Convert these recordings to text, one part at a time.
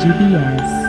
GBS.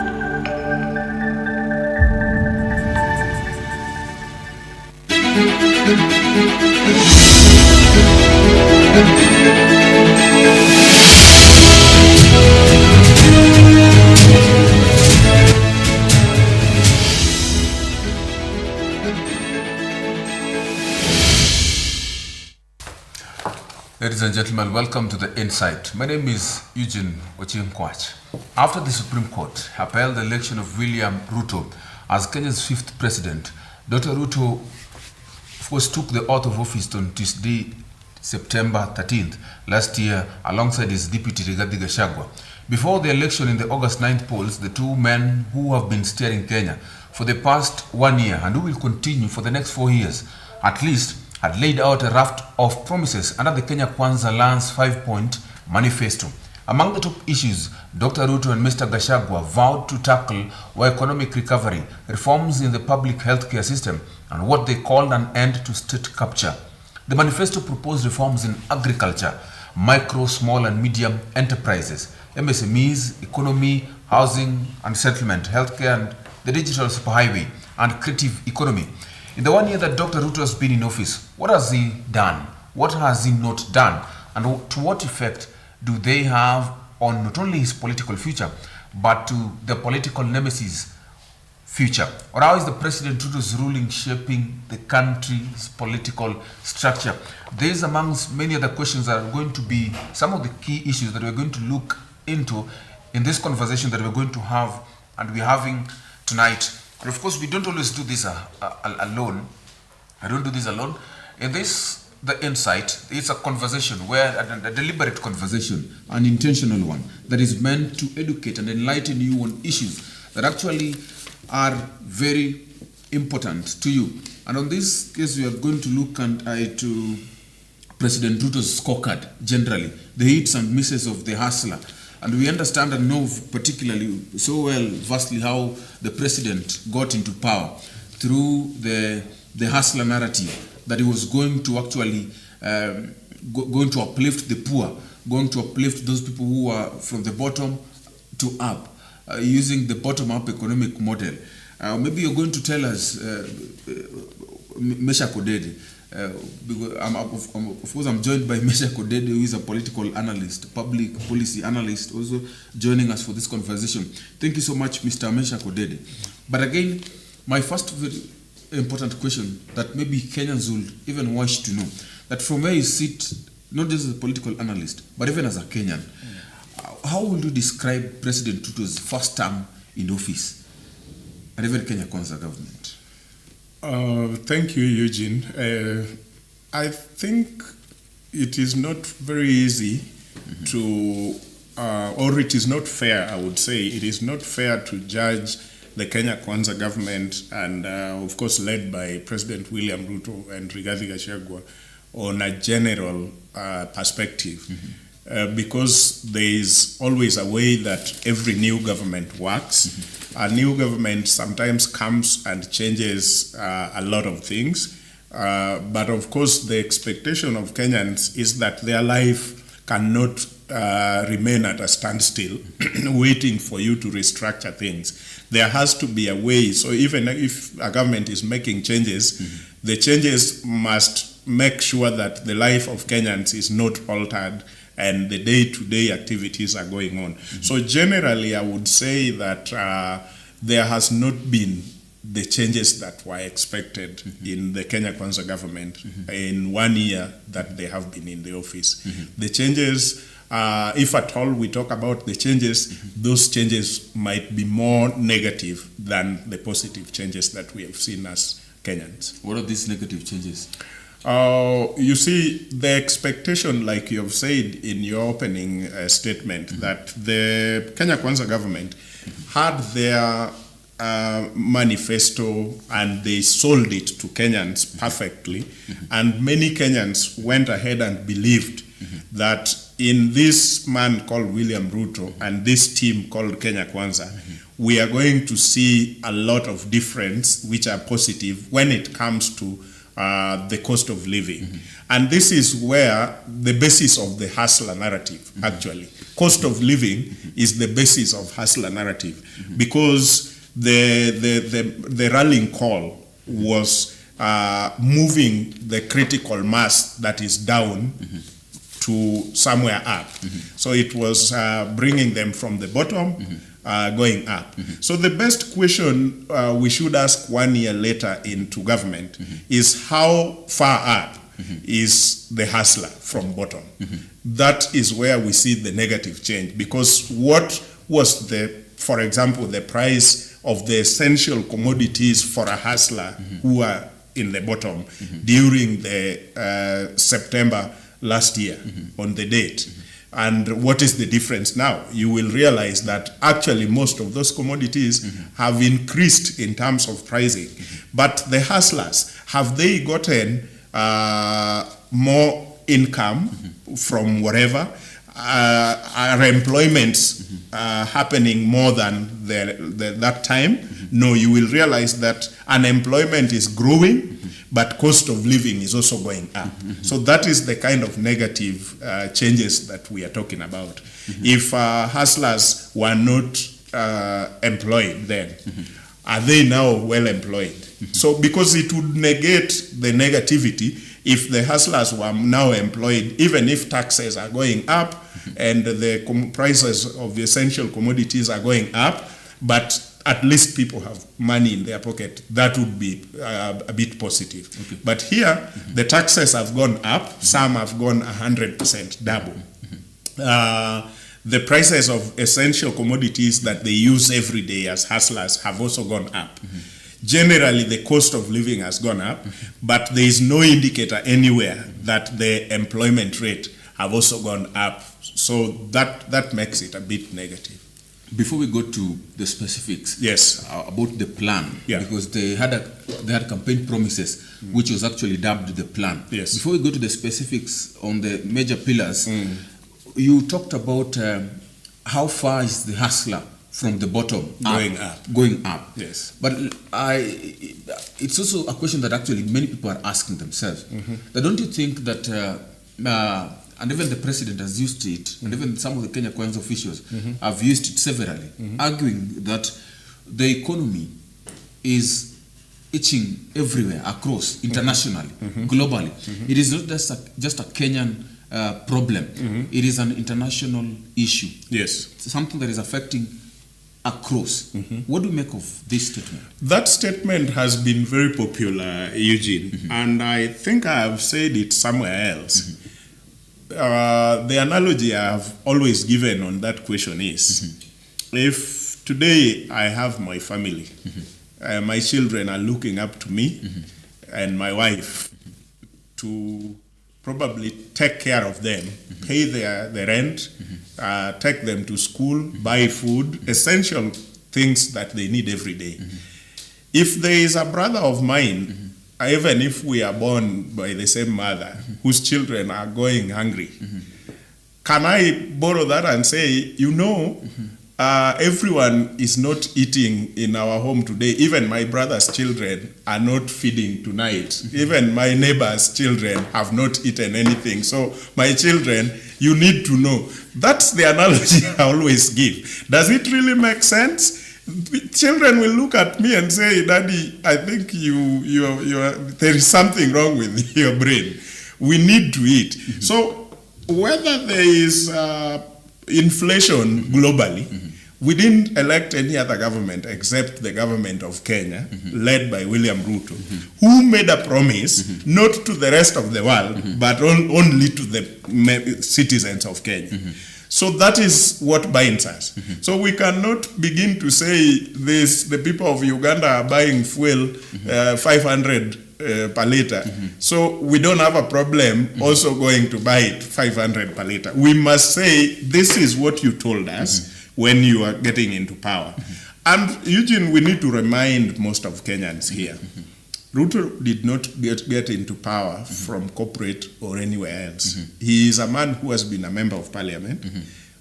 Ladies and gentlemen, welcome to The Insight. My name is Eugene Ochieng-Kwach. After the Supreme Court upheld the election of William Ruto as Kenya's fifth president, Dr. Ruto, of course, took the oath of office on Tuesday, September 13th last year, alongside his deputy Rigathi Gachagua. Before the election in the August 9th polls, the two men who have been steering Kenya for the past 1 year and who will continue for the next 4 years, at least, had laid out a raft of promises under the Kenya Kwanza Lands 5-point manifesto. Among the top issues Dr. Ruto and Mr. Gachagua vowed to tackle were economic recovery, reforms in the public healthcare system, and what they called an end to state capture. The manifesto proposed reforms in agriculture, micro, small and medium enterprises, MSMEs, economy, housing and settlement, healthcare and the digital superhighway, and creative economy. In the 1 year that Dr. Ruto has been in office, what has he done? What has he not done? And to what effect do they have on not only his political future, but to the political nemesis future? Or how is the President Ruto's ruling shaping the country's political structure? These, amongst many other questions, are going to be some of the key issues that we're going to look into in this conversation that we're going to have and we're having tonight. And of course, we don't always do this alone. I don't do this alone. In this, The Insight, it's a conversation where a deliberate conversation, an intentional one, that is meant to educate and enlighten you on issues that actually are very important to you. And on this case, we are going to look to President Ruto's scorecard generally, the hits and misses of the hustler. And we understand and know particularly so well, vastly, how the president got into power through the hustler narrative, that he was going to actually going to uplift the poor, going to uplift those people who are from the bottom to up, using the bottom-up economic model. Maybe you're going to tell us, Mesha Kodede, because of course I'm joined by Mesha Kodede, who is a political analyst, public policy analyst, also joining us for this conversation. Thank you so much, Mr. Mesha Kodede. But again, my first very important question that maybe Kenyans will even wish to know, that from where you sit, not just as a political analyst, but even as a Kenyan, how would you describe President Ruto's first term in office and even Kenya Kwanza government? Thank you, Eugene. I think it is not very easy to, or it is not fair, I would say, it is not fair to judge the Kenya Kwanza government and, of course, led by President William Ruto and Rigathi Gachagua on a general perspective. Because there is always a way that every new government works. A new government sometimes comes and changes a lot of things. But of course, the expectation of Kenyans is that their life cannot remain at a standstill, waiting for you to restructure things. There has to be a way. So even if a government is making changes, the changes must make sure that the life of Kenyans is not altered and the day-to-day activities are going on. So generally, I would say that there has not been the changes that were expected in the Kenya Kwanza government in 1 year that they have been in the office. The changes, if at all we talk about the changes, those changes might be more negative than the positive changes that we have seen as Kenyans. What are these negative changes? You see, the expectation, like you have said in your opening statement, that the Kenya Kwanza government had their manifesto and they sold it to Kenyans perfectly, and many Kenyans went ahead and believed that in this man called William Ruto and this team called Kenya Kwanza, we are going to see a lot of difference which are positive when it comes to the cost of living. And this is where the basis of the hustler narrative, actually. Cost of living is the basis of hustler narrative, because the rallying call was moving the critical mass that is down to somewhere up. So it was bringing them from the bottom, going up. So the best question we should ask 1 year later into government is how far up is the hustler from bottom? That is where we see the negative change, because what was for example, the price of the essential commodities for a hustler who are in the bottom during the September last year on the date? And what is the difference now? You will realize that actually most of those commodities have increased in terms of pricing. But the hustlers, have they gotten more income from whatever? Are employments happening more than that time? No, you will realize that unemployment is growing, but cost of living is also going up. So that is the kind of negative changes that we are talking about. If hustlers were not employed then, are they now well employed? So because it would negate the negativity if the hustlers were now employed, even if taxes are going up and the prices of the essential commodities are going up, but at least people have money in their pocket, that would be a bit positive. But here, the taxes have gone up, some have gone 100%, double. The prices of essential commodities that they use every day as hustlers have also gone up. Generally, the cost of living has gone up, but there is no indicator anywhere that the employment rate have also gone up. So that makes it a bit negative. Before we go to the specifics, yes, about the plan, because they had campaign promises, which was actually dubbed the plan. Yes. Before we go to the specifics on the major pillars, you talked about how far is the hustler from the bottom going up. Yes. But it's also a question that actually many people are asking themselves. That don't you think that, and even the president has used it, and even some of the Kenya Kwanza officials have used it severally, arguing that the economy is itching everywhere, across, internationally, globally. It is not just a Kenyan problem. It is an international issue. Yes. Something that is affecting across. What do you make of this statement? That statement has been very popular, Eugene, and I think I have said it somewhere else. The analogy I have always given on that question is, if today I have my family, my children are looking up to me and my wife to probably take care of them, pay their rent, take them to school, buy food, essential things that they need every day. If there is a brother of mine, even if we are born by the same mother, whose children are going hungry, can I borrow that and say, everyone is not eating in our home today. Even my brother's children are not feeding tonight. Even my neighbor's children have not eaten anything. So my children, you need to know. That's the analogy I always give. Does it really make sense? Children will look at me and say, Daddy, I think there is something wrong with your brain. We need to eat. So whether there is inflation globally, we didn't elect any other government except the government of Kenya, led by William Ruto, who made a promise not to the rest of the world, but only to the citizens of Kenya. So that is what binds us. So we cannot begin to say this, the people of Uganda are buying fuel 500 per liter. So we don't have a problem also going to buy it 500 per liter. We must say, this is what you told us when you are getting into power. And Eugene, we need to remind most of Kenyans here, Ruto did not get into power from corporate or anywhere else. He is a man who has been a member of parliament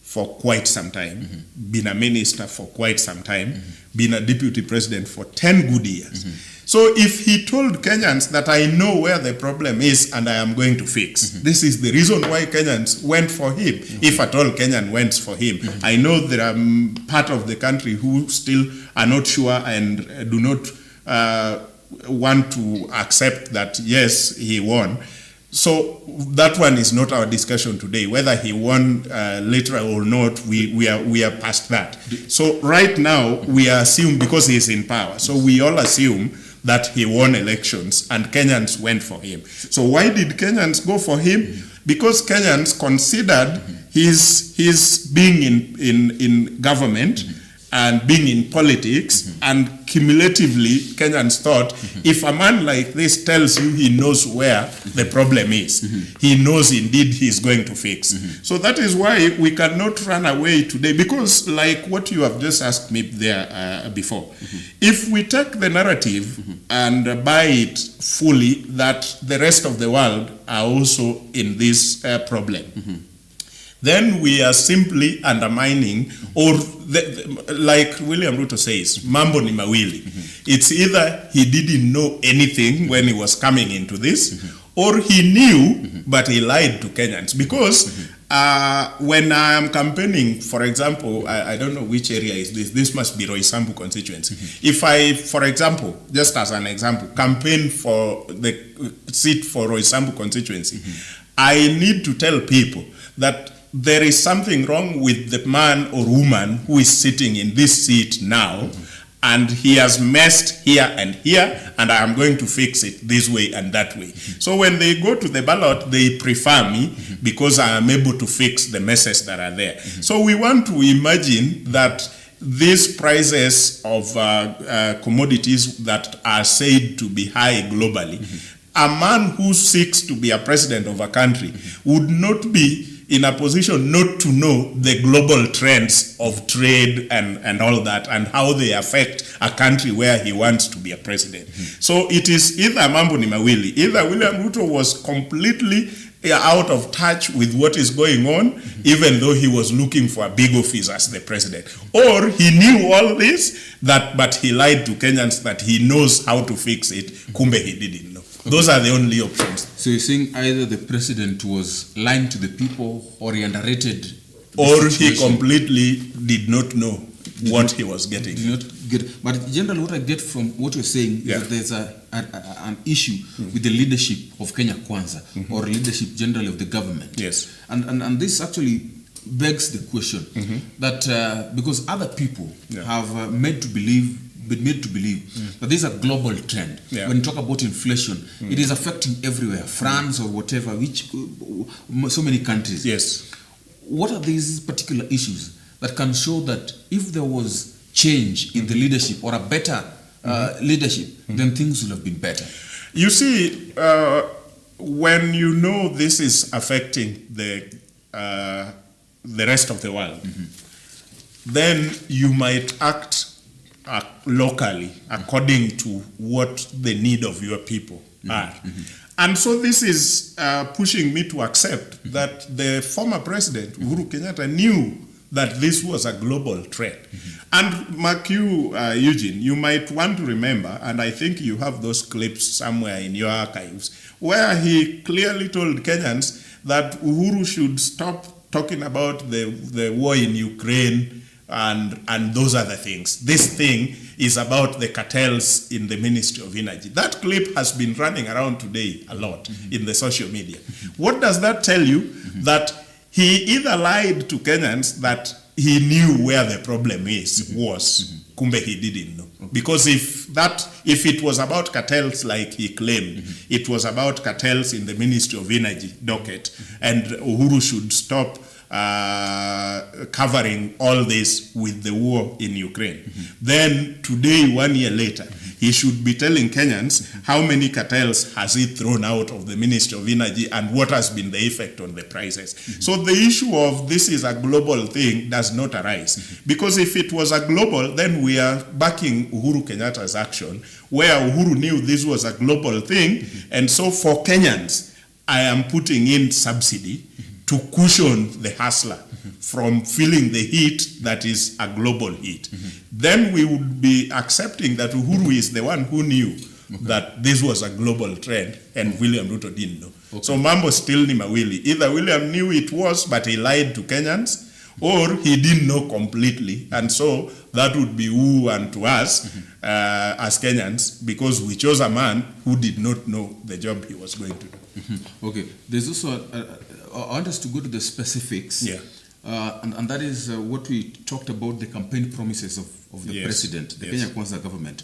for quite some time, been a minister for quite some time, been a deputy president for 10 good years. So if he told Kenyans that I know where the problem is and I am going to fix, this is the reason why Kenyans went for him, if at all Kenyan went for him. I know there are part of the country who still are not sure and do not want to accept that, yes, he won. So that one is not our discussion today. Whether he won literal or not, we are past that. So right now, we assume, because he is in power, so we all assume that he won elections and Kenyans went for him. So why did Kenyans go for him? Because Kenyans considered his being in government and being in politics, and cumulatively Kenyans thought, if a man like this tells you he knows where the problem is, he knows indeed he is going to fix. So that is why we cannot run away today, because like what you have just asked me there before, if we take the narrative and buy it fully that the rest of the world are also in this problem, then we are simply undermining, or like William Ruto says, mambo ni mawili. It's either he didn't know anything when he was coming into this, or he knew, but he lied to Kenyans. Because when I am campaigning, for example, I don't know which area is this. This must be Roysambu constituency. If I, for example, just as an example, campaign for the seat for Roysambu constituency, I need to tell people that there is something wrong with the man or woman who is sitting in this seat now, and he has messed here and here, and I am going to fix it this way and that way. So when they go to the ballot, they prefer me because I am able to fix the messes that are there. So we want to imagine that these prices of commodities that are said to be high globally, a man who seeks to be a president of a country would not be in a position not to know the global trends of trade and all that, and how they affect a country where he wants to be a president. So it is either mambo ni mawili. Either William Ruto was completely out of touch with what is going on, even though he was looking for a big office as the president. Or he knew all this, but he lied to Kenyans that he knows how to fix it. Kumbe he didn't know. Okay. Those are the only options. So you're saying either the president was lying to the people, or he underrated the or situation. He completely did not know what he was getting. Did not get, but generally what I get from what you're saying is that there's an issue with the leadership of Kenya Kwanza, or leadership generally of the government. Yes. And this actually begs the question that because other people have been made to believe that this is a global trend. When you talk about inflation, it is affecting everywhere, France or whatever, which so many countries. Yes. What are these particular issues that can show that if there was change in the leadership, or a better leadership, then things would have been better? You see, when you know this is affecting the rest of the world, then you might act locally according to what the need of your people are. And so this is pushing me to accept that the former president, Uhuru Kenyatta, knew that this was a global trend. And Mark, Eugene, you might want to remember, and I think you have those clips somewhere in your archives, where he clearly told Kenyans that Uhuru should stop talking about the war in Ukraine and those other things. This thing is about the cartels in the Ministry of Energy. That clip has been running around today a lot in the social media. What does that tell you? That he either lied to Kenyans that he knew where the problem was, kumbe he didn't know. Because if it was about cartels like he claimed, it was about cartels in the Ministry of Energy docket, and Uhuru should stop covering all this with the war in Ukraine. Then today, 1 year later, he should be telling Kenyans how many cartels has he thrown out of the Ministry of Energy and what has been the effect on the prices. So the issue of this is a global thing does not arise. Because if it was a global, then we are backing Uhuru Kenyatta's action, where Uhuru knew this was a global thing, and so for Kenyans, I am putting in subsidy to cushion the hustler from feeling the heat that is a global heat. Then we would be accepting that Uhuru is the one who knew that this was a global trend and William Ruto didn't know. So mambo still ni mawili. Either William knew it was, but he lied to Kenyans, or he didn't know completely. And so that would be woo and to us as Kenyans, because we chose a man who did not know the job he was going to do. Okay, there's also, I want us to go to the specifics. Yeah. And that is what we talked about, the campaign promises of the president, the Kenya Kwanza government.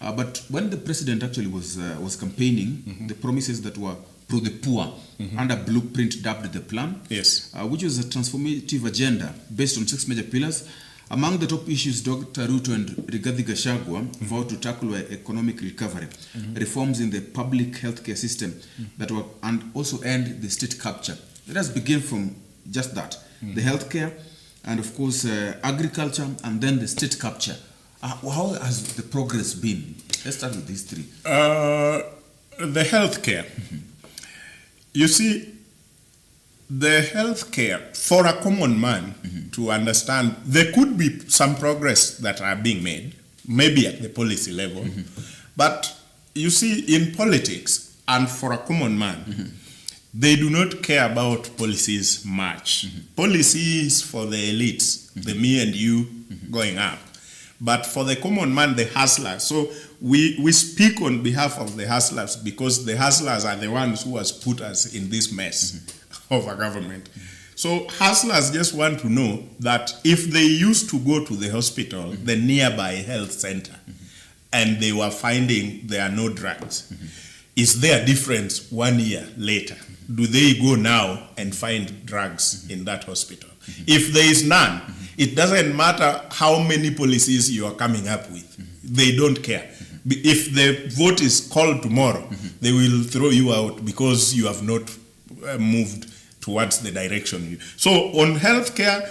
But when the president actually was campaigning, the promises that were pro the poor under blueprint dubbed the plan, which was a transformative agenda based on 6 major pillars. Among the top issues, Dr. Ruto and Rigathi Gachagua vowed to tackle were economic recovery, reforms in the public healthcare system that were, and also end the state capture. Let us begin from just that. The healthcare, and of course agriculture, and then the state capture. How has the progress been? Let's start with these three. The healthcare. You see, the healthcare, for a common man to understand, there could be some progress that are being made, maybe at the policy level. But you see, in politics, and for a common man, they do not care about policies much. Policies for the elites, the me and you going up. But for the common man, the hustler. So we speak on behalf of the hustlers, because the hustlers are the ones who has put us in this mess of a government. So hustlers just want to know that if they used to go to the hospital, the nearby health center, and they were finding there are no drugs, is there a difference 1 year later? Do they go now and find drugs in that hospital? If there is none, it doesn't matter how many policies you are coming up with. They don't care. If the vote is called tomorrow, they will throw you out because you have not moved towards the direction. So on healthcare,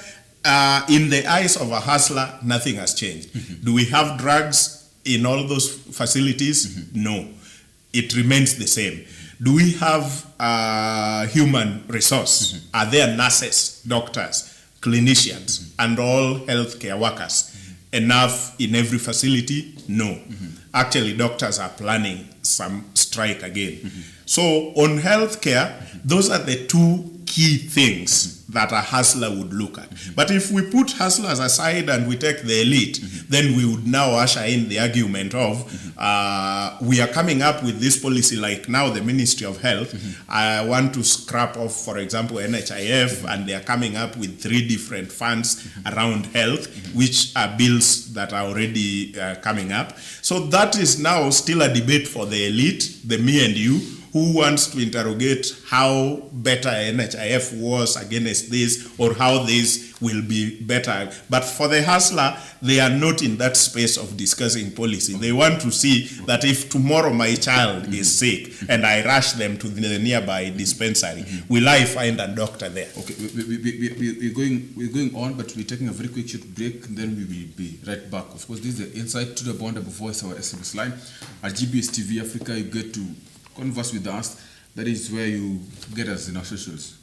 in the eyes of a hustler, nothing has changed. Do we have drugs in all those facilities? No. It remains the same. Do we have human resource? Are there nurses, doctors, clinicians, and all healthcare workers enough in every facility? No. Actually, doctors are planning some strike again. So on healthcare, those are the two key things that a hustler would look at. But if we put hustlers aside and we take the elite, then we would now usher in the argument of we are coming up with this policy, like now the Ministry of Health. I want to scrap off, for example, NHIF, and they are coming up with 3 different funds around health, which are bills that are already coming up. So that is now still a debate for the elite, the me and you, who wants to interrogate how better NHIF was against this, or how this will be better. But for the hustler, they are not in that space of discussing policy. They want to see that if tomorrow my child is sick and I rush them to the nearby dispensary, will I find a doctor there? Okay, we're going on, but we're taking a very quick short break, and then we will be right back. Of course, this is the Inside to the Bond Voice, our SMS line. At GBS TV Africa, you get to converse with us. That is where you get us in our socials.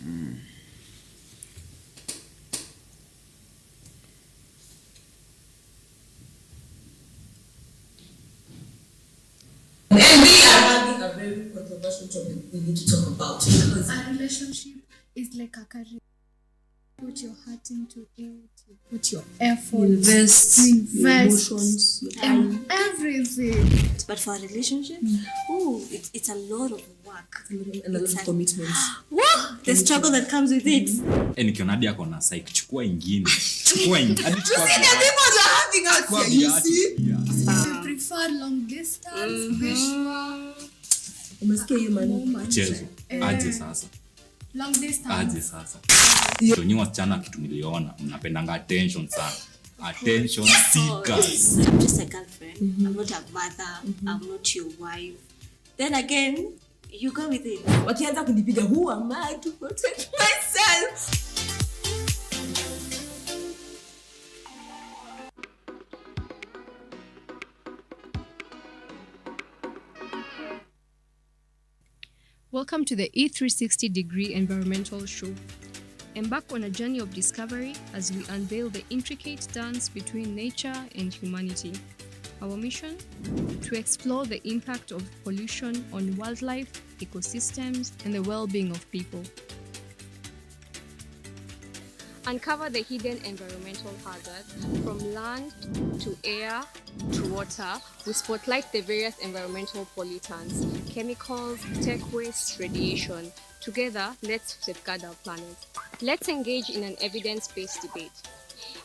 And we are having a very controversial topic we need to talk about. A relationship is like a career. Put your heart into it, you put your effort, invest your emotions, your time, everything. But for a relationship, it's a lot of work and a lot of commitments. Wow, the struggle that comes with it. Nikiona hadi yako na psych, chukua ingine. You see the people are having out here, you see? You prefer long distance, visual. Umesikia hiyo maneno? Chezo. Aje sasa. Long distance. Aje sasa. So nyi wasichana kitu niliona, mnapendanga attention sana. Attention seekers. I'm just a girlfriend. I'm not a mother. I'm not your wife. Then again, you go with it. Wakianza kunipiga, who am I to protect myself? Welcome to the E360 Degree Environmental Show. Embark on a journey of discovery as we unveil the intricate dance between nature and humanity. Our mission? To explore the impact of pollution on wildlife, ecosystems, and the well-being of people. Uncover the hidden environmental hazards from land to air to water. We spotlight the various environmental pollutants, chemicals, tech waste, radiation. Together, let's safeguard our planet. Let's engage in an evidence-based debate.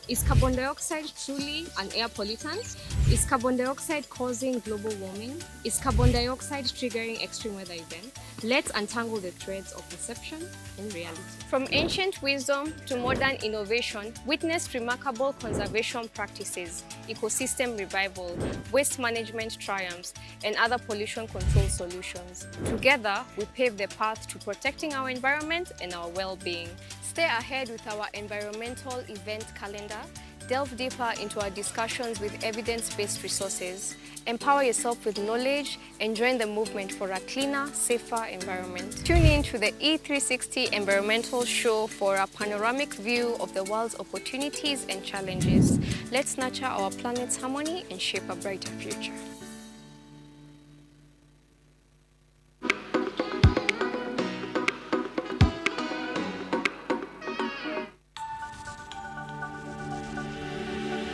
Is carbon dioxide truly an air pollutant? Is carbon dioxide causing global warming? Is carbon dioxide triggering extreme weather events? Let's untangle the threads of perception and reality. From ancient wisdom to modern innovation, witness remarkable conservation practices, ecosystem revival, waste management triumphs, and other pollution control solutions. Together, we pave the path to protecting our environment and our well-being. Stay ahead with our environmental event calendar. Delve deeper into our discussions with evidence-based resources. Empower yourself with knowledge and join the movement for a cleaner, safer environment. Tune in to the E360 Environmental Show for a panoramic view of the world's opportunities and challenges. Let's nurture our planet's harmony and shape a brighter future.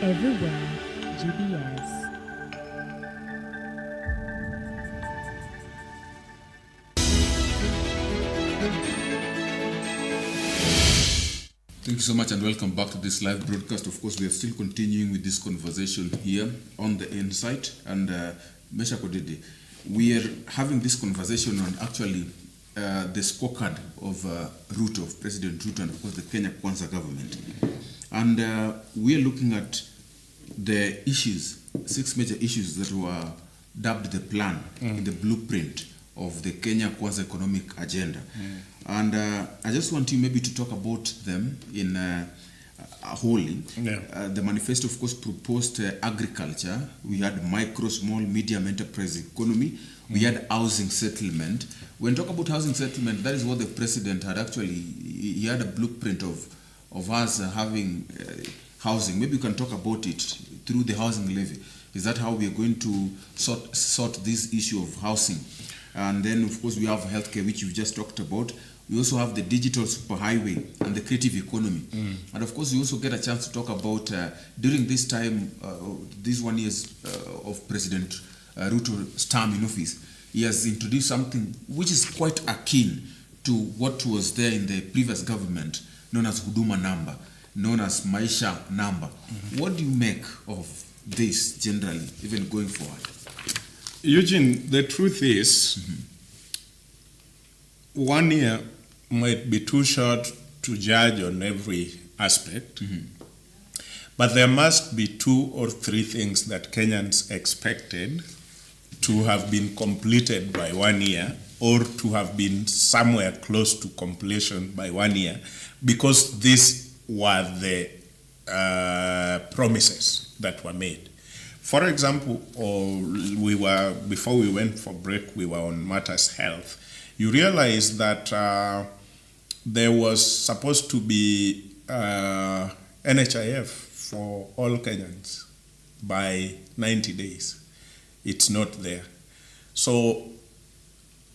Everywhere, GBS. Thank you so much and welcome back to this live broadcast. Of course, we are still continuing with this conversation here on the Insight. And Mesha Kodede, we are having this conversation on actually the scorecard of Ruto, of President Ruto, and of course the Kenya Kwanza government. And we are looking at the issues, 6 major issues that were dubbed the plan in the blueprint of the Kenya Kwanza economic agenda. And I just want you maybe to talk about them in wholly. The manifesto, of course, proposed agriculture. We had micro, small, medium enterprise economy. We had housing settlement. When talk about housing settlement, that is what the president had actually, he had a blueprint of us having housing. Maybe you can talk about it through the housing levy. Is that how we are going to sort this issue of housing? And then, of course, we have healthcare, which you've just talked about. We also have the digital superhighway and the creative economy. And of course, we also get a chance to talk about, during this time, these 1 year of President Ruto's term in office, he has introduced something which is quite akin to what was there in the previous government, known as Huduma number, known as Maisha number. What do you make of this generally, even going forward? Eugene, the truth is, 1 year might be too short to judge on every aspect, but there must be 2 or 3 things that Kenyans expected to have been completed by 1 year, or to have been somewhere close to completion by 1 year, because these were the promises that were made. For example, before we went for break, we were on matters health. You realize that there was supposed to be NHIF for all Kenyans by 90 days. It's not there. So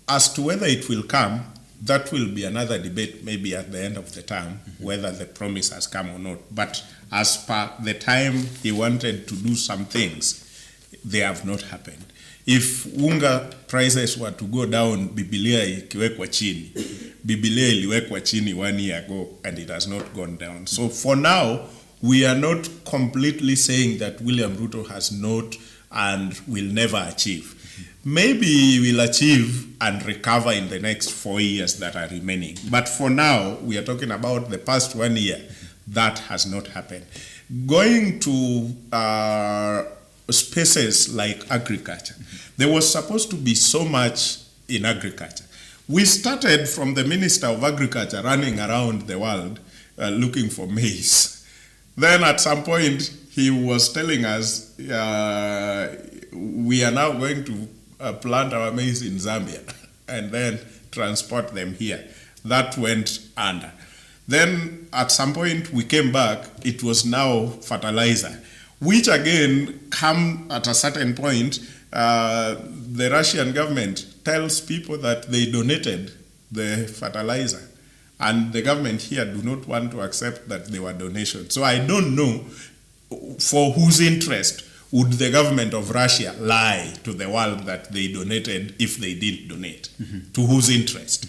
as to whether it will come, that will be another debate maybe at the end of the term, whether the promise has come or not. But as per the time he wanted to do some things, they have not happened. If unga prices were to go down, Biblia ikiwekwa chini. Biblia iliwekwa chini 1 year ago and it has not gone down. So for now, we are not completely saying that William Ruto has not and will never achieve. Maybe he will achieve and recover in the next 4 years that are remaining. But for now, we are talking about the past 1 year. That has not happened. Going to spaces like agriculture, there was supposed to be so much in agriculture. We started from the Minister of Agriculture running around the world looking for maize. Then at some point, he was telling us, we are now going to plant our maize in Zambia and then transport them here. That went under. Then at some point we came back, it was now fertilizer, which again come at a certain point, the Russian government tells people that they donated the fertilizer. And the government here do not want to accept that they were donations. So I don't know for whose interest would the government of Russia lie to the world that they donated if they didn't donate? To whose interest?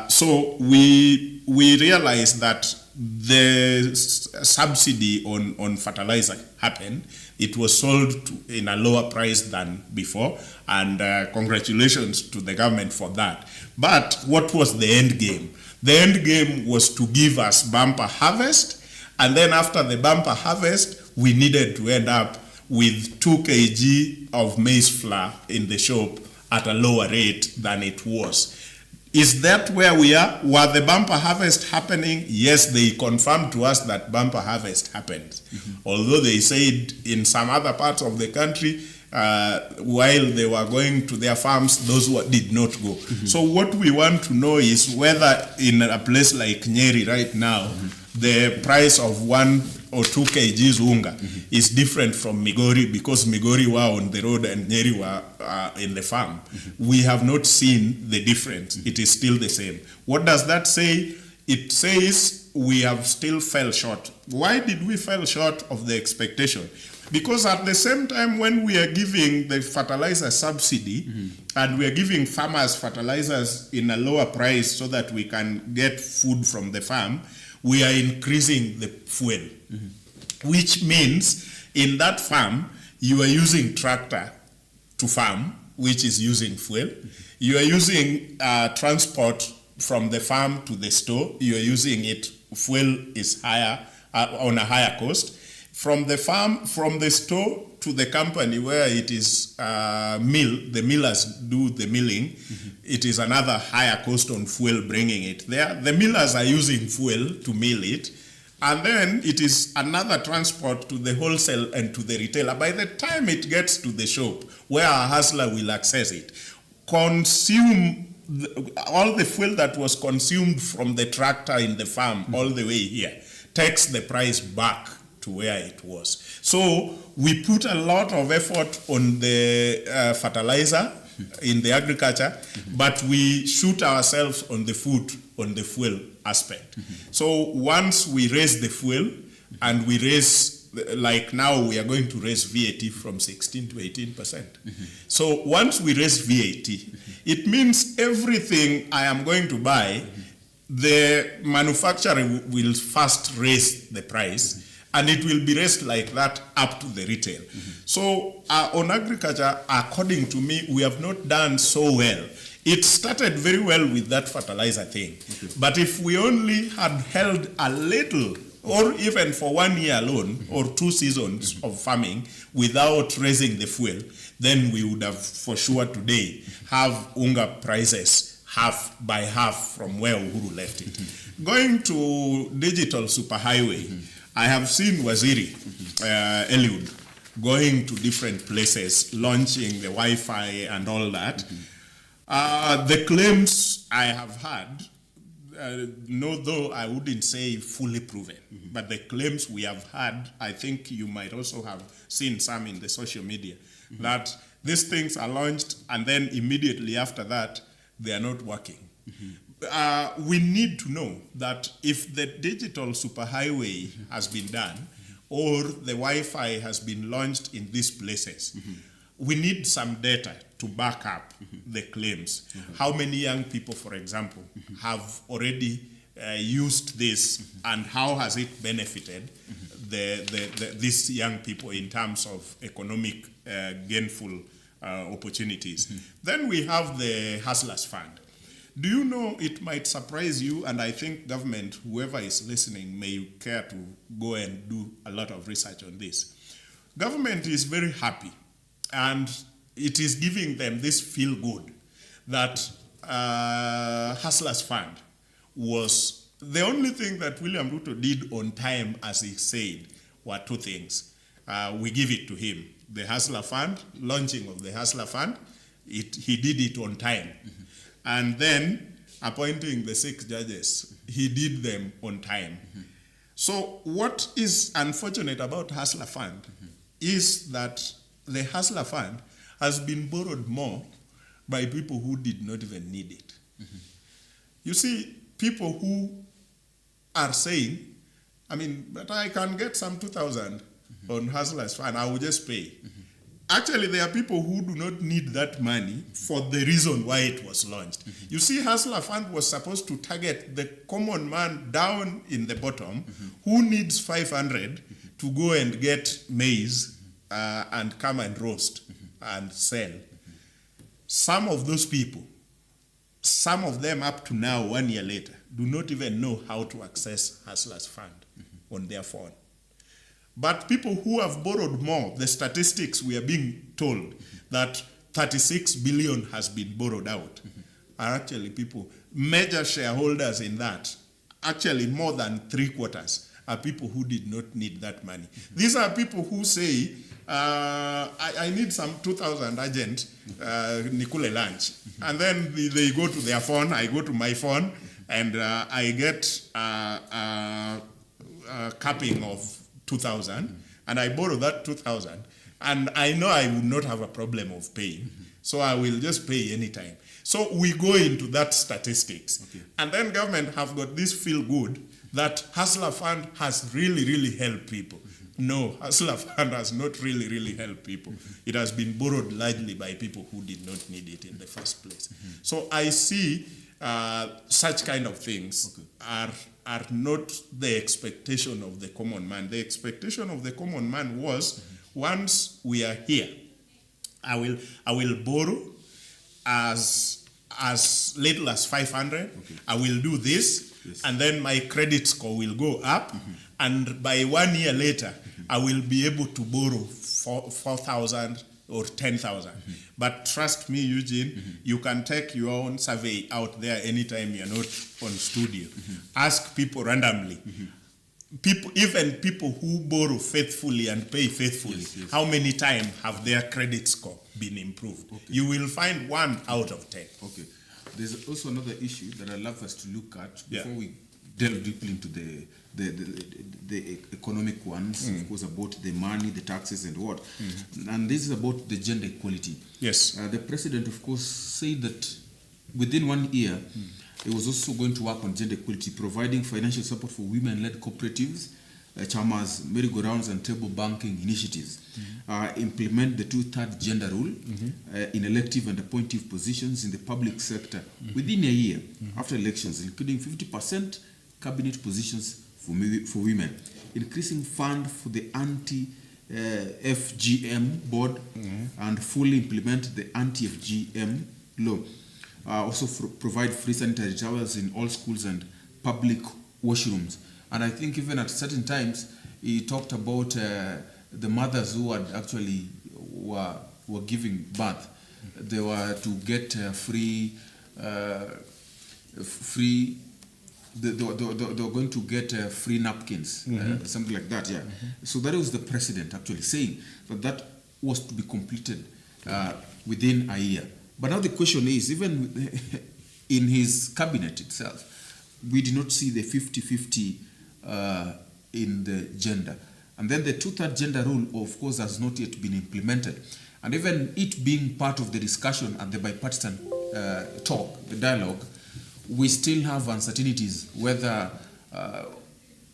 So we realized that the subsidy on fertilizer happened. It was sold in a lower price than before, and congratulations to the government for that. But what was the end game? The end game was to give us bumper harvest, and then after the bumper harvest, we needed to end up with 2 kg of maize flour in the shop at a lower rate than it was. Is that where we are? Were the bumper harvest happening? Yes, they confirmed to us that bumper harvest happened. Although they said in some other parts of the country, while they were going to their farms, those did not go. So what we want to know is whether in a place like Nyeri right now, the price of 1 or 2 kgs unga is different from Migori, because Migori were on the road and Nyeri were in the farm. We have not seen the difference. It is still the same. What does that say? It says we have still fell short. Why did we fall short of the expectation? Because at the same time when we are giving the fertilizer subsidy and we are giving farmers fertilizers in a lower price so that we can get food from the farm, we are increasing the fuel, which means in that farm, you are using tractor to farm, which is using fuel. You are using transport from the farm to the store. You are using it, fuel is higher, on a higher cost. From the farm, from the store to the company where it is the millers do the milling, it is another higher cost on fuel bringing it there. The millers are using fuel to mill it, and then it is another transport to the wholesale and to the retailer. By the time it gets to the shop where a hustler will access it, consume all the fuel that was consumed from the tractor in the farm all the way here, takes the price back to where it was. So we put a lot of effort on the fertilizer in the agriculture, but we shoot ourselves on the foot, on the fuel aspect. So once we raise the fuel and we raise, like now we are going to raise VAT from 16 to 18%. So once we raise VAT, it means everything I am going to buy, the manufacturer will first raise the price, and it will be raised like that up to the retail. So on agriculture, according to me, we have not done so well. It started very well with that fertilizer thing. But if we only had held a little, or even for 1 year alone, or 2 seasons of farming without raising the fuel, then we would have for sure today have unga prices half by half from where Uhuru left it. Going to digital superhighway, I have seen Waziri Eliud going to different places, launching the Wi-Fi and all that. The claims I have had, though I wouldn't say fully proven, but the claims we have had, I think you might also have seen some in the social media, that these things are launched and then immediately after that, they are not working. We need to know that if the digital superhighway has been done or the Wi-Fi has been launched in these places, we need some data to back up the claims. How many young people, for example, have already used this, and how has it benefited these young people in terms of economic gainful opportunities? Then we have the Hustlers Fund. Do you know, it might surprise you, and I think government, whoever is listening, may care to go and do a lot of research on this. Government is very happy, and it is giving them this feel good that Hustlers Fund was the only thing that William Ruto did on time, as he said, were 2 things. We give it to him. The Hustler Fund, launching of the Hustler Fund, he did it on time. And then appointing the 6 judges, he did them on time. So what is unfortunate about Hustler Fund is that the Hustler Fund has been borrowed more by people who did not even need it. You see, people who are saying, I mean, but I can get some 2,000 on Hustler's Fund, I will just pay. Actually, there are people who do not need that money for the reason why it was launched. You see, Hustler Fund was supposed to target the common man down in the bottom who needs 500 to go and get maize and come and roast and sell. Some of those people, some of them up to now, 1 year later, do not even know how to access Hustler's Fund on their phone. But people who have borrowed more, the statistics we are being told that 36 billion has been borrowed out, are actually people, major shareholders in that, actually more than 3/4 are people who did not need that money. These are people who say, I need some 2,000 urgent, Nikule lunch. And then they go to their phone, I go to my phone, and I get a capping of 2,000, and I borrow that 2,000, and I know I would not have a problem of paying, so I will just pay anytime. So we go into that statistics, and then government have got this feel good that Hustler Fund has really helped people. No, Hustler Fund has not really helped people. It has been borrowed largely by people who did not need it in the first place. So I see such kind of things are not the expectation of the common man. The expectation of the common man was, once we are here, I will borrow as little as 500. I will do this, and then my credit score will go up, and by 1 year later, I will be able to borrow 4,000 or 10,000. But trust me, Eugene, you can take your own survey out there anytime you're not on studio. Ask people randomly. Even people who borrow faithfully and pay faithfully, how many times have their credit score been improved? You will find 1 out of 10. Okay. There's also another issue that I'd love us to look at before we delve deeply into the economic ones, of course, about the money, the taxes, and what. And this is about the gender equality. Yes. The president, of course, said that within 1 year, he was also going to work on gender equality, providing financial support for women-led cooperatives, chamas, merry-go-rounds, and table banking initiatives. Implement the 2/3 gender rule in elective and appointive positions in the public sector within a year after elections, including 50% cabinet positions for women, increasing fund for the anti-FGM board, and fully implement the anti-FGM law. Also provide free sanitary towels in all schools and public washrooms. And I think even at certain times, he talked about the mothers who had actually were giving birth. They were to get free. They were going to get free napkins, something like that. Yeah. So that was the president actually saying that was to be completed within a year. But now the question is, even in his cabinet itself, we did not see the 50-50 in the gender. And then the 2/3 gender rule, of course, has not yet been implemented. And even it being part of the discussion and the bipartisan talk, the dialogue, we still have uncertainties whether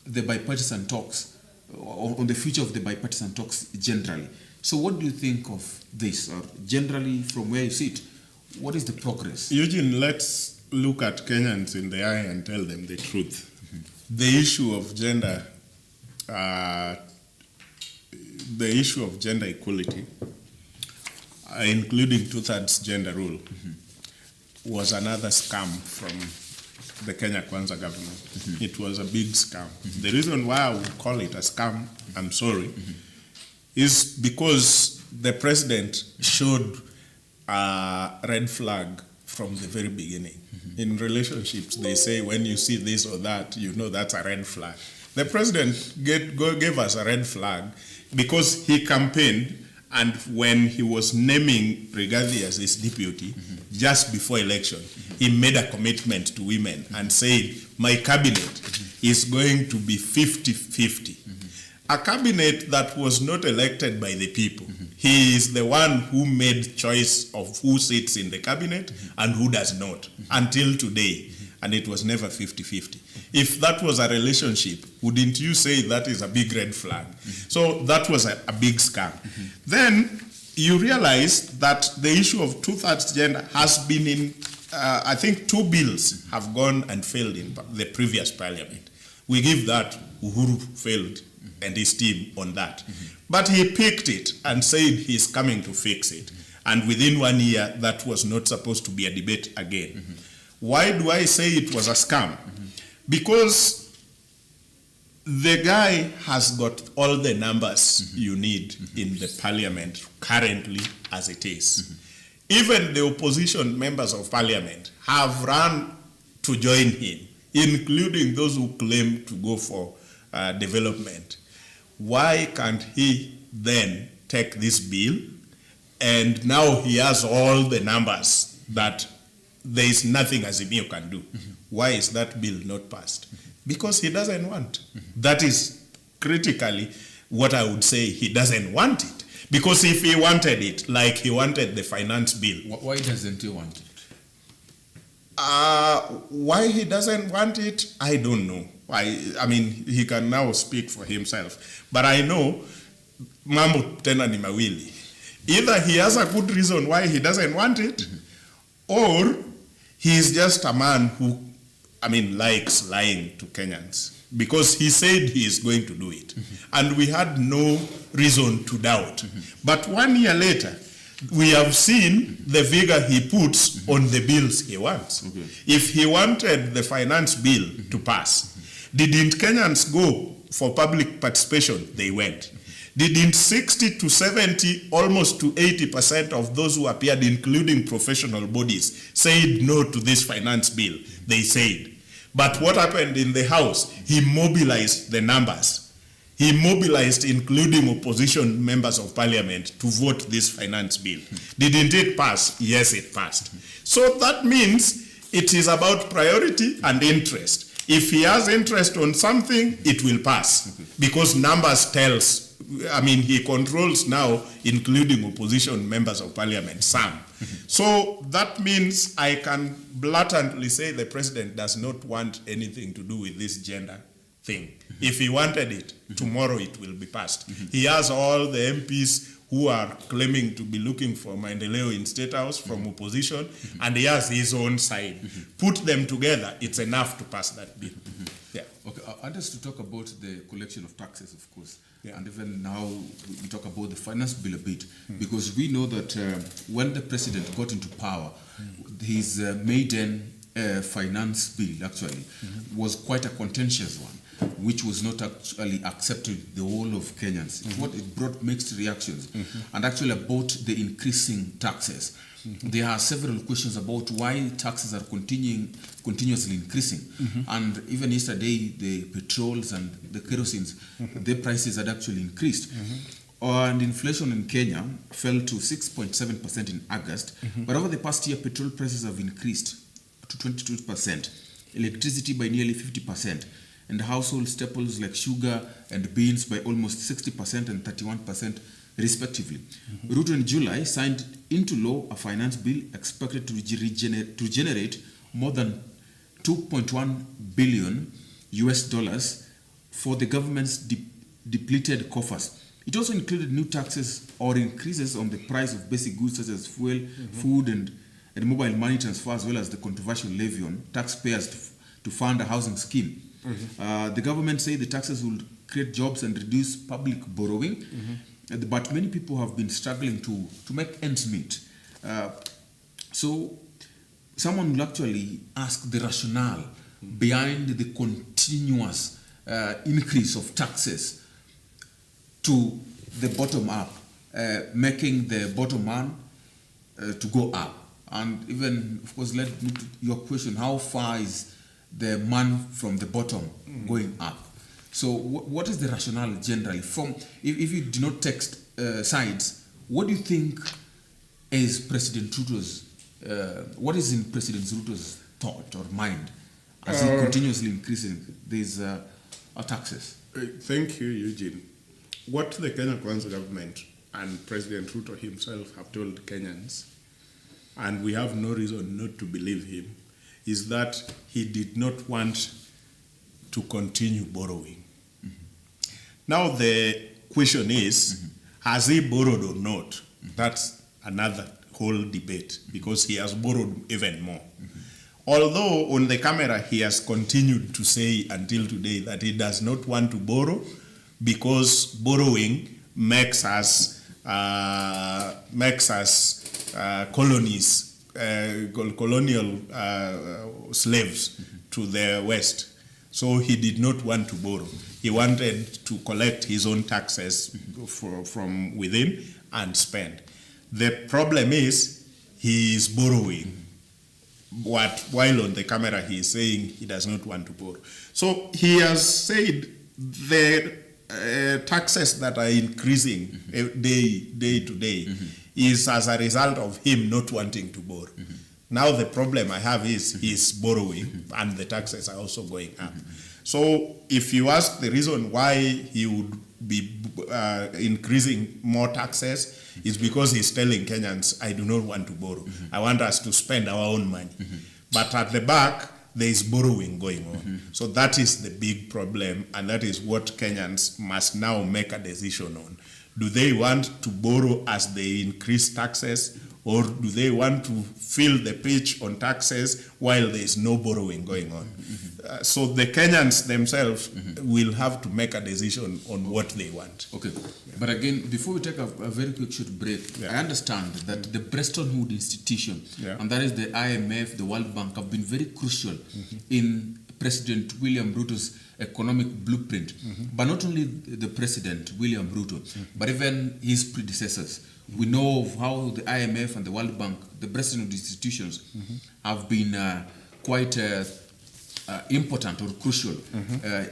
the bipartisan talks, on the future of the bipartisan talks generally. So what do you think of this? Or generally, from where you sit, what is the progress? Eugene, let's look at Kenyans in the eye and tell them the truth. The issue of gender equality, including 2/3 gender rule, was another scam from the Kenya Kwanza government. It was a big scam. The reason why I would call it a scam, I'm sorry, is because the president showed a red flag from the very beginning. In relationships, they say when you see this or that, you know that's a red flag. The president gave us a red flag because he campaigned And when he was naming Rigathi as his deputy, just before election, he made a commitment to women and said, my cabinet is going to be 50-50. A cabinet that was not elected by the people. He is the one who made choice of who sits in the cabinet and who does not, until today. And it was never 50-50. If that was a relationship, wouldn't you say that is a big red flag? So that was a big scam. Then you realize that the issue of two-thirds gender has been in, I think 2 bills have gone and failed in the previous parliament. We give that, Uhuru failed and his team on that. But he picked it and said he's coming to fix it. And within 1 year, that was not supposed to be a debate again. Why do I say it was a scam? Because the guy has got all the numbers you need in the parliament currently as it is. Even the opposition members of parliament have run to join him, including those who claim to go for development. Why can't he then take this bill and now he has all the numbers that there is nothing Azimio can do? Why is that bill not passed? Because he doesn't want. That is critically what I would say. He doesn't want it. Because if he wanted it, like he wanted the finance bill. Why doesn't he want it? Why he doesn't want it, I don't know. I mean, he can now speak for himself. But I know, mambo tena ni mawili. Either he has a good reason why he doesn't want it, or he is just a man who, likes lying to Kenyans. Because he said he is going to do it. And we had no reason to doubt. But 1 year later, we have seen the vigor he puts on the bills he wants. If he wanted the finance bill to pass, didn't Kenyans go for public participation? They went. Didn't 60 to 70, almost to 80% of those who appeared, including professional bodies, said no to this finance bill? They said. But what happened in the House? He mobilized the numbers. He mobilized, including opposition members of parliament, to vote this finance bill. Didn't it pass? Yes, it passed. So that means it is about priority and interest. If he has interest on something, it will pass. Because numbers tells, he controls now, including opposition members of parliament, some. So that means I can blatantly say the president does not want anything to do with this gender thing. If he wanted it, tomorrow it will be passed. He has all the MPs who are claiming to be looking for Maendeleo in State House from opposition, and he has his own side. Put them together, it's enough to pass that bill. Yeah. Okay, I want us to talk about the collection of taxes, of course. Yeah. And even now we talk about the finance bill a bit, because we know that when the president got into power, his maiden finance bill actually was quite a contentious one, which was not actually accepted the whole of Kenyans. It brought mixed reactions, and actually about the increasing taxes. There are several questions about why taxes are continuously increasing. And even yesterday, the petrols and the kerosene, the prices had actually increased. And inflation in Kenya fell to 6.7% in August. But over the past year, petrol prices have increased to 22%, electricity by nearly 50%, and household staples like sugar and beans by almost 60% and 31% respectively. Ruto in July signed into law a finance bill expected to generate more than 2.1 billion US dollars for the government's depleted coffers. It also included new taxes or increases on the price of basic goods such as fuel, food, and mobile money transfer, as well as the controversial levy on taxpayers to fund a housing scheme. The government say the taxes will create jobs and reduce public borrowing, but many people have been struggling to make ends meet. So someone will actually ask the rationale behind the continuous increase of taxes to the bottom up, making the bottom man to go up. And even, of course, let me to your question, how far is the man from the bottom going up? So what is the rationale generally? From if you do not take sides, What do you think is President Ruto's, what is in President Ruto's thought or mind as he continuously increasing these taxes? Thank you, Eugene. What the Kenya Kwanza government and President Ruto himself have told Kenyans, and we have no reason not to believe him, is that he did not want to continue borrowing. Now the question is, has he borrowed or not? That's another whole debate, because he has borrowed even more. Although on the camera he has continued to say until today that he does not want to borrow because borrowing makes us colonial slaves to the West. So he did not want to borrow. He wanted to collect his own taxes from within and spend. The problem is he is borrowing. While on the camera he is saying he does not want to borrow. So he has said the taxes that are increasing day to day is as a result of him not wanting to borrow. Now the problem I have is he's borrowing and the taxes are also going up. So if you ask the reason why he would be increasing more taxes, is because he's telling Kenyans, I do not want to borrow. I want us to spend our own money. But at the back, there is borrowing going on. So that is the big problem, and that is what Kenyans must now make a decision on. Do they want to borrow as they increase taxes, or do they want to fill the pitch on taxes while there is no borrowing going on? So the Kenyans themselves will have to make a decision on what they want. Okay, but again, before we take a very quick short break, I understand that the Bretton Woods institution, and that is the IMF, the World Bank, have been very crucial in President William Ruto's economic blueprint. But not only the President, William Ruto, but even his predecessors. We know of how the IMF and the World Bank, the Bretton Woods institutions, have been quite important or crucial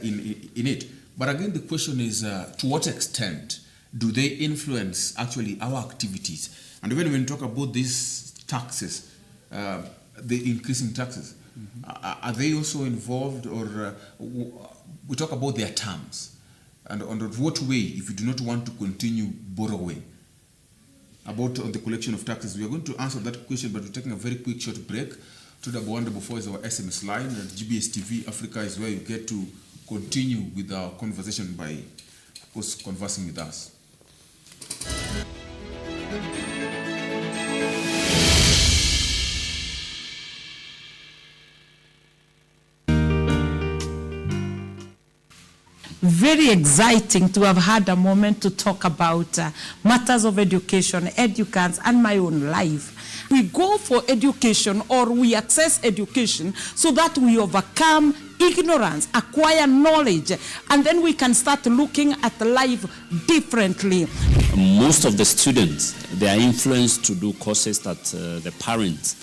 in it. But again, the question is, to what extent do they influence actually our activities? And even when we talk about these taxes, the increasing taxes, are they also involved, or we talk about their terms? And on what way, if you do not want to continue borrowing, about on the collection of taxes? We are going to answer that question, but we're taking a very quick short break. 2144 is our SMS line, and GBS TV Africa is where you get to continue with our conversation by, of course, conversing with us. Very exciting to have had a moment to talk about matters of education, educants, and my own life. We go for education, or we access education so that we overcome ignorance, acquire knowledge, and then we can start looking at life differently. Most of the students, they are influenced to do courses that the parents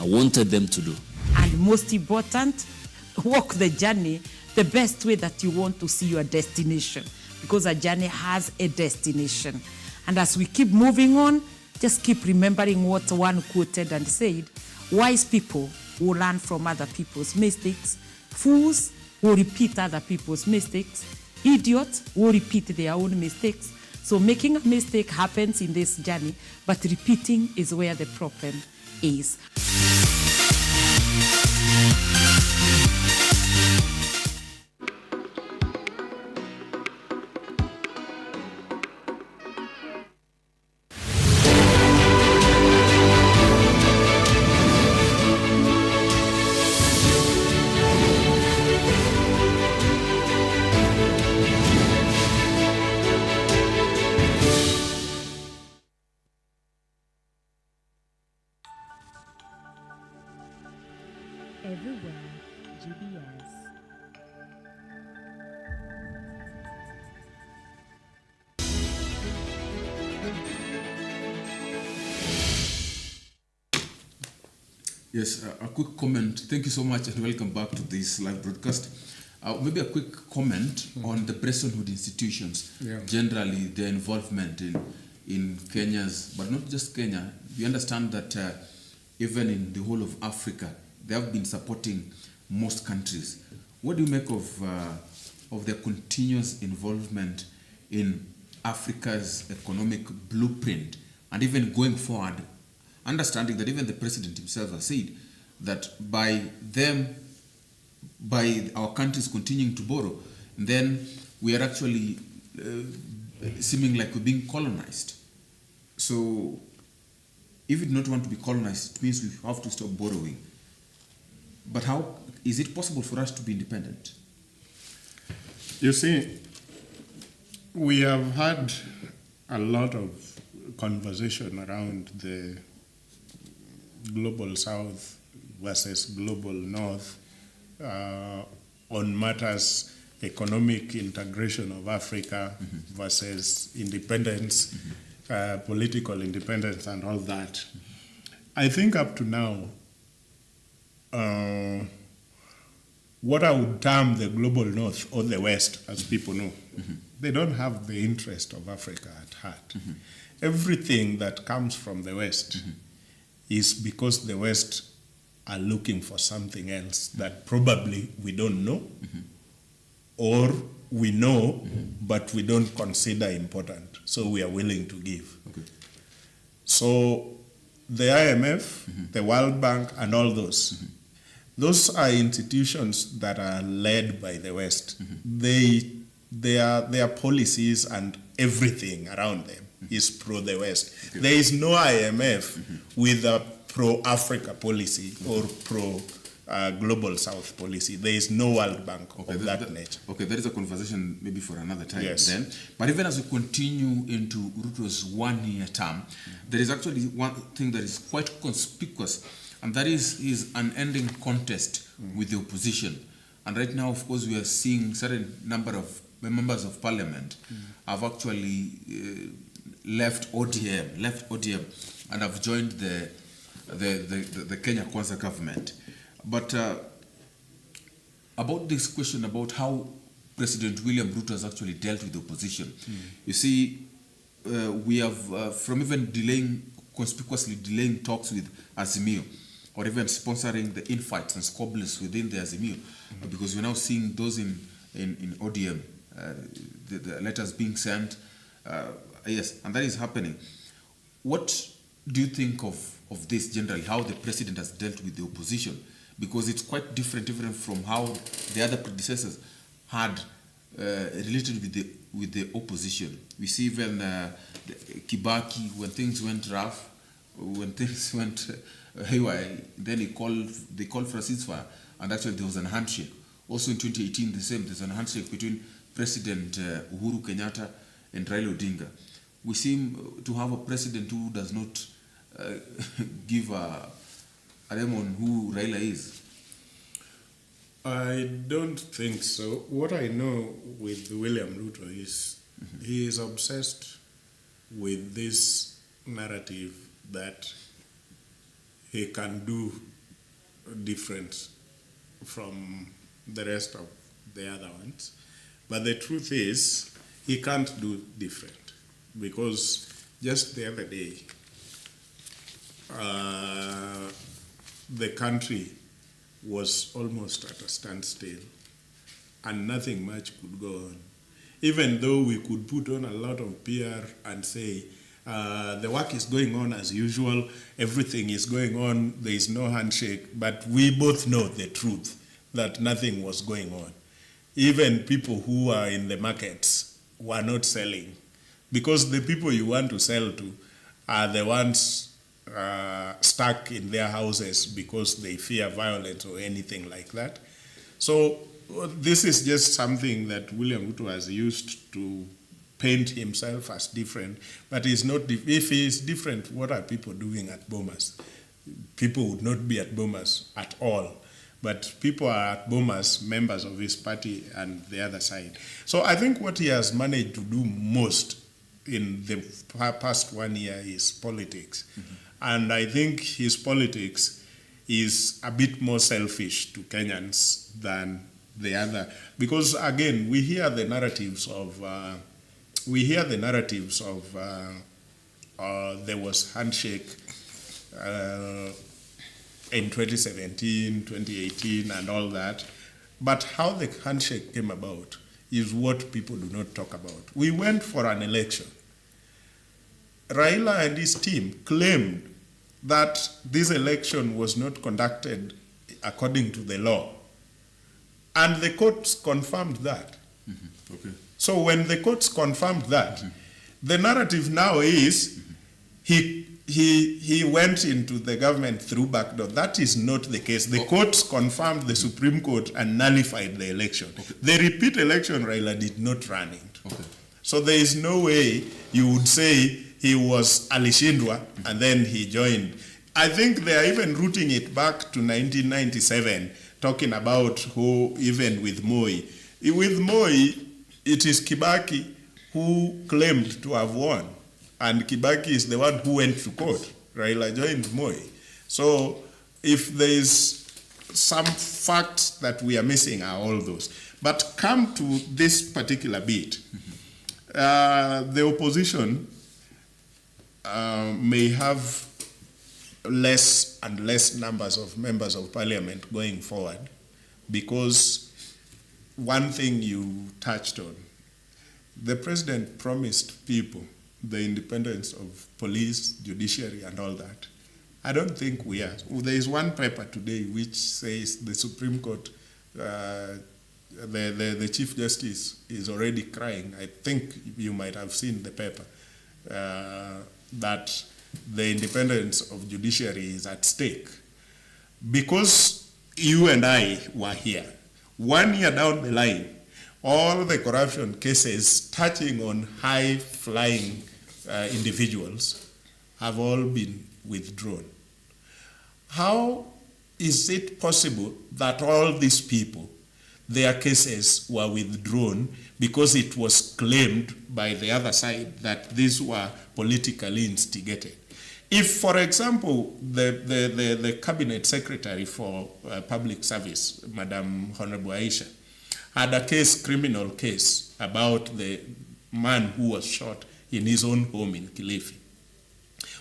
wanted them to do. And most important, walk the journey the best way that you want to see your destination, because a journey has a destination. And as we keep moving on, just keep remembering what one quoted and said: wise people will learn from other people's mistakes, fools will repeat other people's mistakes, idiots will repeat their own mistakes. So making a mistake happens in this journey, but repeating is where the problem is. Everywhere, GBS. Yes, a quick comment. Thank you so much and welcome back to this live broadcast. Maybe a quick comment on the Bretton Woods institutions, generally their involvement in Kenya's, but not just Kenya. We understand that even in the whole of Africa, they have been supporting most countries. What do you make of their continuous involvement in Africa's economic blueprint, and even going forward, understanding that even the president himself has said that by our countries continuing to borrow, then we are actually seeming like we're being colonized. So if we do not want to be colonized, it means we have to stop borrowing. But how is it possible for us to be independent? You see, we have had a lot of conversation around the global south versus global north on matters economic integration of Africa versus independence, political independence and all that. I think up to now, what I would term the global north or the west, as people know, they don't have the interest of Africa at heart. Everything that comes from the west is because the west are looking for something else that probably we don't know, or we know, but we don't consider important, so we are willing to give. Okay. So the IMF, the World Bank, and all those are institutions that are led by the West. Their policies and everything around them is pro the West. Okay. There is no IMF with a pro-Africa policy or pro-global South policy. There is no World Bank of that nature. Okay, that is a conversation maybe for another time. Yes. Then. But even as we continue into Ruto's one-year term, there is actually one thing that is quite conspicuous, and that is his unending contest with the opposition. And right now, of course, we are seeing certain number of members of parliament have actually left ODM and have joined the Kenya Kwanza government. But about this question about how President William Ruto has actually dealt with the opposition, you see, we have from even conspicuously delaying talks with Azimio, or even sponsoring the infights and squabbles within the Azimio, because we're now seeing those in ODM, the letters being sent, yes, and that is happening. What do you think of this generally, how the president has dealt with the opposition? Because it's quite different even from how the other predecessors had related with the opposition. We see even Kibaki, when things went rough, when things went haywire, then they called for a ceasefire, and actually there was a handshake. Also in 2018, the same, there's a handshake between President Uhuru Kenyatta and Raila Odinga. We seem to have a president who does not give a name on who Raila is. I don't think so. What I know with William Ruto is he is obsessed with this narrative that he can do different from the rest of the other ones. But the truth is, he can't do different, because just the other day, the country was almost at a standstill and nothing much could go on. Even though we could put on a lot of PR and say, the work is going on as usual, everything is going on, there is no handshake, but we both know the truth that nothing was going on. Even people who are in the markets were not selling, because the people you want to sell to are the ones stuck in their houses because they fear violence or anything like that. So this is just something that William Ruto has used to paint himself as different, but he's not. If he is different, what are people doing at Bomas? People would not be at Bomas at all, but people are at Bomas, members of his party and the other side. So I think what he has managed to do most in the past 1 year is politics. And I think his politics is a bit more selfish to Kenyans than the other, because again, we hear the narratives of there was handshake in 2017, 2018, and all that. But how the handshake came about is what people do not talk about. We went for an election. Raila and his team claimed that this election was not conducted according to the law. And the courts confirmed that. Mm-hmm. Okay. So when the courts confirmed that, the narrative now is he went into the government through backdoor. That is not the case. The courts confirmed the Supreme Court and nullified the election. Okay. The repeat election, Raila did not run it. Okay. So there is no way you would say he was alishindwa and then he joined. I think they are even rooting it back to 1997, talking about who, even with Moi. With Moi, it is Kibaki who claimed to have won. And Kibaki is the one who went to court. Raila joined Moi. So if there is some facts that we are missing are all those. But come to this particular bit. The opposition may have less and less numbers of members of parliament going forward, because one thing you touched on, the president promised people the independence of police, judiciary, and all that. I don't think we are. There is one paper today which says the Supreme Court, the Chief Justice is already crying. I think you might have seen the paper, that the independence of judiciary is at stake. Because you and I were here, 1 year down the line, all the corruption cases touching on high-flying individuals have all been withdrawn. How is it possible that all these people, their cases were withdrawn because it was claimed by the other side that these were politically instigated? If, for example, the cabinet secretary for public service, Madam Honorable Aisha, had a case, criminal case, about the man who was shot in his own home in Kilifi,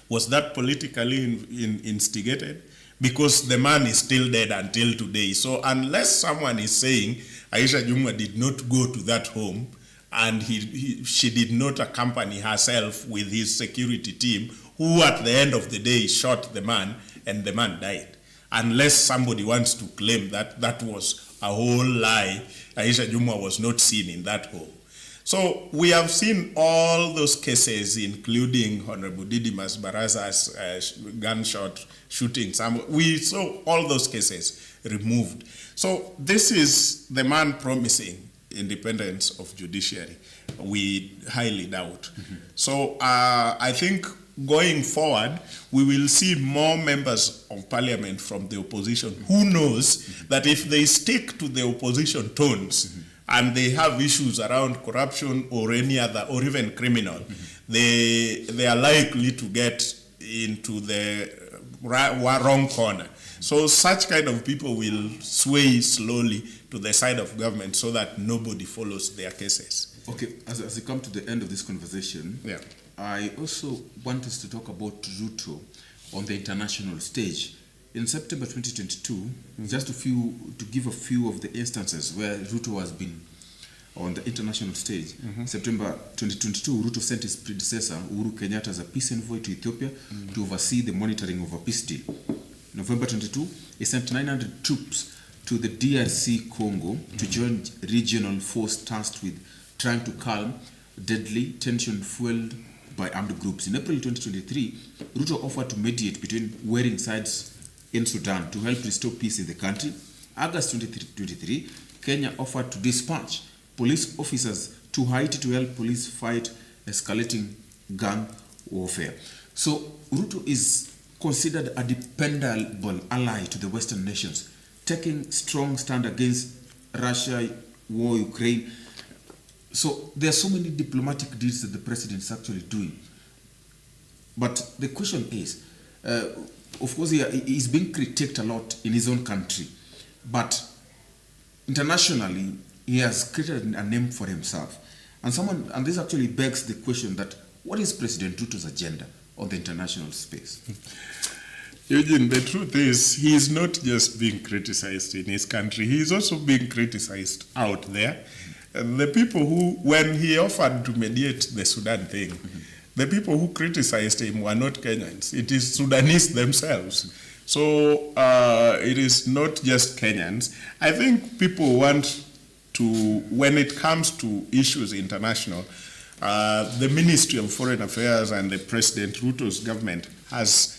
was that politically instigated? Because the man is still dead until today. So unless someone is saying Aisha Jumwa did not go to that home and she did not accompany herself with his security team, who at the end of the day shot the man and the man died, unless somebody wants to claim that that was a whole lie, Aisha Jumwa was not seen in that home. So we have seen all those cases, including Honorable Didimas Baraza's gunshot shooting. We saw all those cases removed. So this is the man promising independence of judiciary. We highly doubt. Mm-hmm. So I think going forward, we will see more members of parliament from the opposition. Who knows that if they stick to the opposition tones, and they have issues around corruption or any other, or even criminal, they are likely to get into the wrong corner. So such kind of people will sway slowly to the side of government so that nobody follows their cases. Okay, as we come to the end of this conversation, yeah, I also want us to talk about Ruto on the international stage. In September 2022, just to give a few of the instances where Ruto has been on the international stage. September 2022, Ruto sent his predecessor, Uhuru Kenyatta, as a peace envoy to Ethiopia to oversee the monitoring of a peace deal. November 22, he sent 900 troops to the DRC Congo to join regional force tasked with trying to calm deadly tension fueled by armed groups. In April 2023, Ruto offered to mediate between warring sides in Sudan to help restore peace in the country. August 2023, Kenya offered to dispatch police officers to Haiti to help police fight escalating gang warfare. So Ruto is considered a dependable ally to the Western nations, taking strong stand against Russia, war, Ukraine. So there are so many diplomatic deals that the president is actually doing. But the question is, of course, he's being critiqued a lot in his own country, but internationally, he has created a name for himself. And this actually begs the question that what is President Ruto's agenda on the international space? Eugene, the truth is, he is not just being criticized in his country, he is also being criticized out there. The people who, when he offered to mediate the Sudan thing, the people who criticized him were not Kenyans. It is Sudanese themselves. So it is not just Kenyans. I think people want to, when it comes to issues international, the Ministry of Foreign Affairs and the President Ruto's government has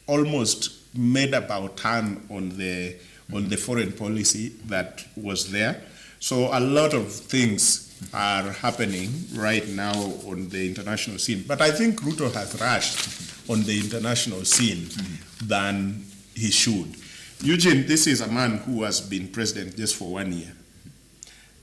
almost made about turn on the foreign policy that was there. So a lot of things are happening right now on the international scene. But I think Ruto has rushed on the international scene than he should. Eugene, this is a man who has been president just for 1 year.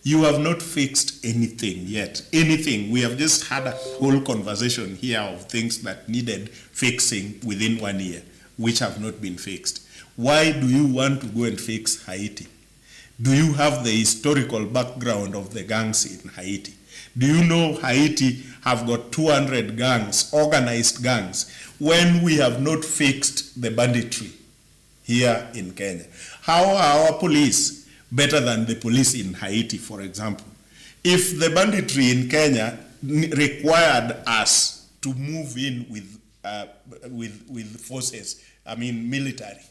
You have not fixed anything yet. Anything. We have just had a whole conversation here of things that needed fixing within 1 year, which have not been fixed. Why do you want to go and fix Haiti? Do you have the historical background of the gangs in Haiti? Do you know Haiti have got 200 gangs, organized gangs, when we have not fixed the banditry here in Kenya? How are our police better than the police in Haiti, for example? If the banditry in Kenya required us to move in with forces, I mean military,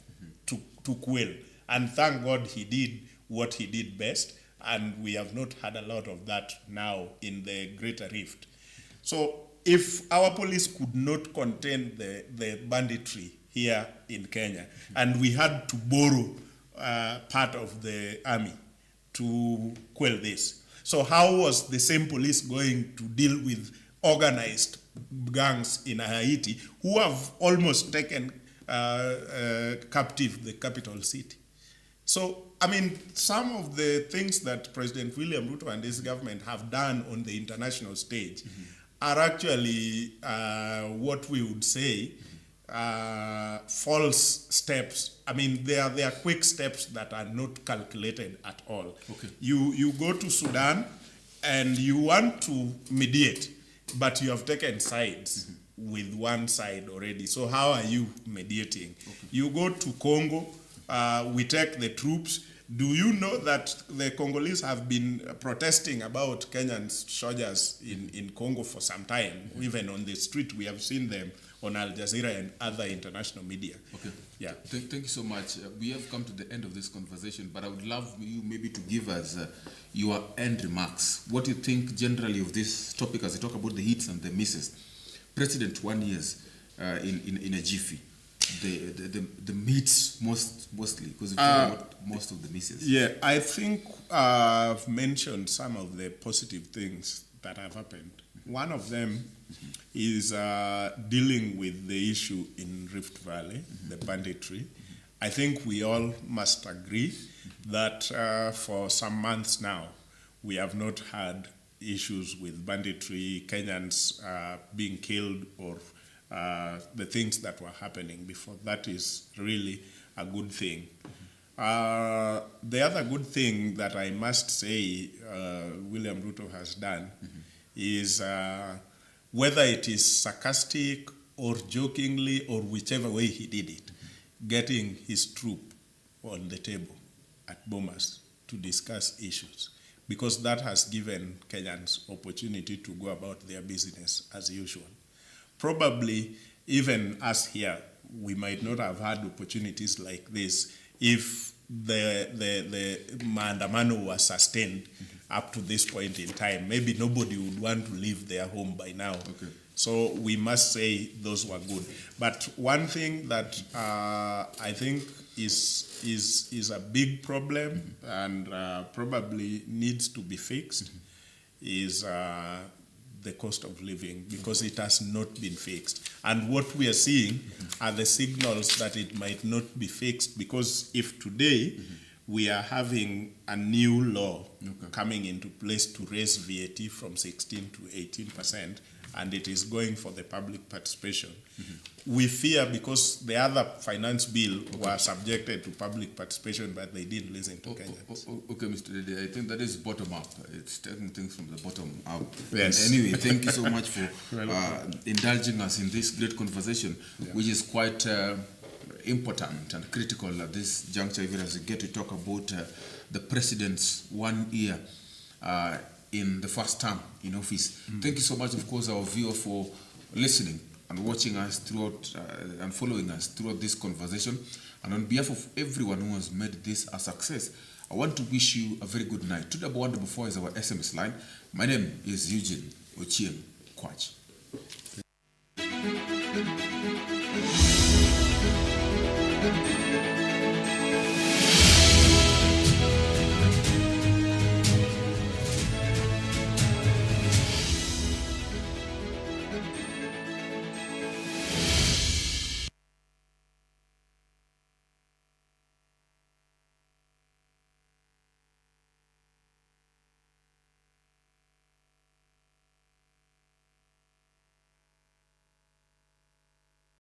to quell, and thank God he did what he did best, and we have not had a lot of that now in the Greater Rift. So if our police could not contain the banditry here in Kenya, and we had to borrow part of the army to quell this, so how was the same police going to deal with organized gangs in Haiti who have almost taken captive the capital city? So, I mean, some of the things that President William Ruto and his government have done on the international stage are actually what we would say false steps. I mean, they are quick steps that are not calculated at all. Okay. You go to Sudan and you want to mediate, but you have taken sides with one side already. So how are you mediating? Okay. You go to Congo, we take the troops. Do you know that the Congolese have been protesting about Kenyan soldiers in Congo for some time? Even on the street, we have seen them on Al Jazeera and other international media. Okay. Yeah. Thank you so much. We have come to the end of this conversation, but I would love you maybe to give us your end remarks. What do you think generally of this topic as we talk about the hits and the misses? President 1 year in a jiffy. The meets mostly, because we talk about most of the misses. Yeah, I think I've mentioned some of the positive things that have happened. One of them is dealing with the issue in Rift Valley, the banditry. I think we all must agree that for some months now, we have not had issues with banditry, Kenyans being killed, or the things that were happening before. That is really a good thing. The other good thing that I must say William Ruto has done is whether it is sarcastic or jokingly or whichever way he did it, getting his troop on the table at Bomas to discuss issues, because that has given Kenyans opportunity to go about their business as usual. Probably even us here, we might not have had opportunities like this if the maandamano was sustained up to this point in time. Maybe nobody would want to leave their home by now. Okay. So we must say those were good. But one thing that I think is a big problem and probably needs to be fixed is the cost of living, because it has not been fixed. And what we are seeing are the signals that it might not be fixed, because if today we are having a new law coming into place to raise VAT from 16 to 18%, and it is going for the public participation. We fear because the other finance bill were subjected to public participation, but they didn't listen to Kenyans. Okay, Mr. Dede, I think that is bottom up. It's taking things from the bottom up. Yes. And anyway, thank you so much for indulging us in this great conversation, which is quite important and critical at this juncture, even as we get to talk about the president's 1 year in the first term in office. Thank you so much, of course, our viewer, for listening and watching us throughout and following us throughout this conversation. And on behalf of everyone who has made this a success, I want to wish you a very good night. 2114 is our SMS line. My name is Eugene Ochieng Kwach.